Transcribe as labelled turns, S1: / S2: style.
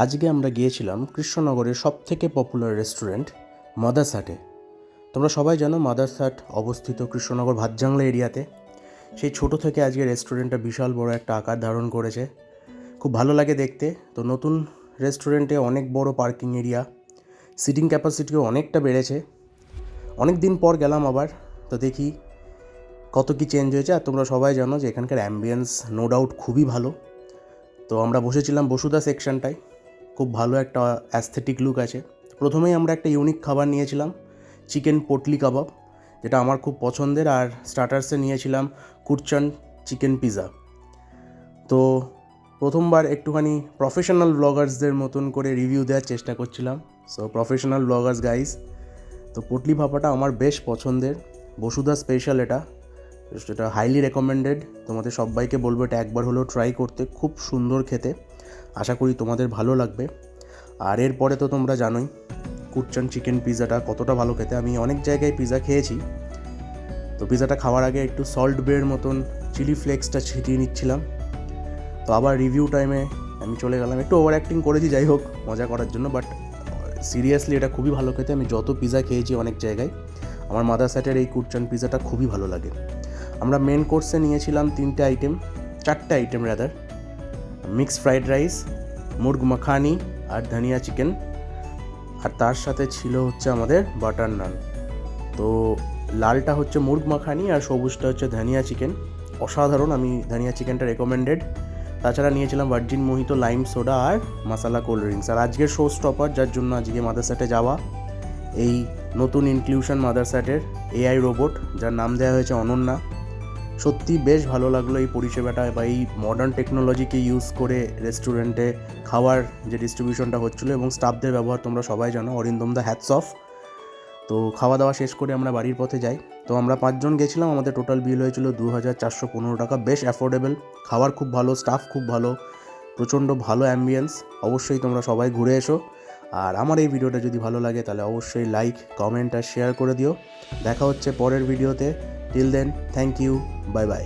S1: আজকে আমরা গিয়েছিলাম কৃষ্ণনগরের সবথেকে পপুলার রেস্টুরেন্ট মাদার্স হাটে। তোমরা সবাই জানো মাদার্স হাট অবস্থিত কৃষ্ণনগর ভাতজাংলা এরিয়াতে। সেই ছোট থেকে আজকে রেস্টুরেন্টটা বিশাল বড় একটা আকার ধারণ করেছে, খুব ভালো লাগে দেখতে। তো নতুন রেস্টুরেন্টে অনেক বড় পার্কিং এরিয়া, সিটিং ক্যাপাসিটিও অনেকটা বেড়েছে। অনেক দিন পর গেলাম আবার, তো দেখি কত কি চেঞ্জ হয়েছে। আর তোমরা সবাই জানো যে এখানকার অ্যাম্বিয়েন্স নো ডাউট খুবই ভালো। তো আমরা বসেছিলাম বসুধা সেকশনটায়, খুব ভালো একটা অ্যাস্থেটিক লুক আছে। প্রথমেই আমরা একটা ইউনিক খাবার নিয়েছিলাম, চিকেন পটলি কাবাব, যেটা আমার খুব পছন্দের। আর স্টার্টার্সে নিয়েছিলাম কুরচান চিকেন পিৎজা। তো প্রথমবার একটুখানি প্রফেশনাল ব্লগার্সদের মতন করে রিভিউ দেওয়ার চেষ্টা করছিলাম। So professional Bloggers guys. তো পটলি ভাপাটা আমার বেশ পছন্দের, বসুধা স্পেশাল এটা হাইলি রেকমেন্ডেড। তোমাদের সবাইকে বলবো এটা একবার হলেও ট্রাই করতে, খুব সুন্দর খেতে। আশা করি তোমাদের ভালো লাগবে। আর এরপরে তো তোমরা জানোই কুরচান চিকেন পিৎজাটা কতটা ভালো খেতে। আমি অনেক জায়গায় পিৎজা খেয়েছি, তো পিৎজাটা খাওয়ার আগে একটু সল্ট বের মতন চিলি ফ্লেক্সটা ছিটিয়ে নিচ্ছিলাম। তো আবার রিভিউ টাইমে আমি চলে গেলাম, একটু ওভার অ্যাক্টিং করেছি যাই হোক মজা করার জন্য, বাট সিরিয়াসলি এটা খুবই ভালো খেতে। আমি যত পিৎজা খেয়েছি অনেক জায়গায়, আমার মাদার্স হাটের এই কুরচান পিৎজাটা খুবই ভালো লাগে। আমরা মেন কোর্সে নিয়েছিলাম চারটে item rather, mixed fried rice, murgh makhani আর ধনিয়া চিকেন। আর তার সাথে ছিল হচ্ছে আমাদের বাটার নান। তো লালটা হচ্ছে মুর্গ মাখানি আর সবুজটা হচ্ছে ধনিয়া চিকেন। অসাধারণ, আমি ধনিয়া চিকেনটা রেকমেন্ডেড। তাছাড়া নিয়েছিলাম ভার্জিন মোহিতো, লাইম সোডা আর মশালা কোল্ড ড্রিঙ্কস। আর আজকের শো স্টপার, যার জন্য আজকে মাদার্স হাটে যাওয়া, এই নতুন ইনক্লুশন মাদার্স হাটের এআই রোবট, যার নাম দেওয়া হয়েছে অনন্যা। সত্যি বেশ ভালো লাগলো এই পরিষেবাটা বা এই মডার্ন টেকনোলজিকে ইউজ করে রেস্টুরেন্টে খাওয়ার যে ডিস্ট্রিবিউশনটা হচ্ছিলো, এবং স্টাফদের ব্যবহার তোমরা সবাই জানো, অরিন্দম দা হ্যাটস অফ। তো খাওয়া দাওয়া শেষ করে আমরা বাড়ির পথে যাই। তো আমরা 5 জন গেছিলাম, আমাদের টোটাল বিল হয়েছিল 2415 টাকা। বেশ অ্যাফোর্ডেবল, খাবার খুব ভালো, স্টাফ খুব ভালো, প্রচণ্ড ভালো অ্যাম্বিয়েন্স। অবশ্যই তোমরা সবাই ঘুরে এসো। আর আমার এই ভিডিওটা যদি ভালো লাগে তাহলে অবশ্যই লাইক, কমেন্ট আর শেয়ার করে দিও। দেখা হচ্ছে পরের ভিডিওতে। Till then, thank you, bye by.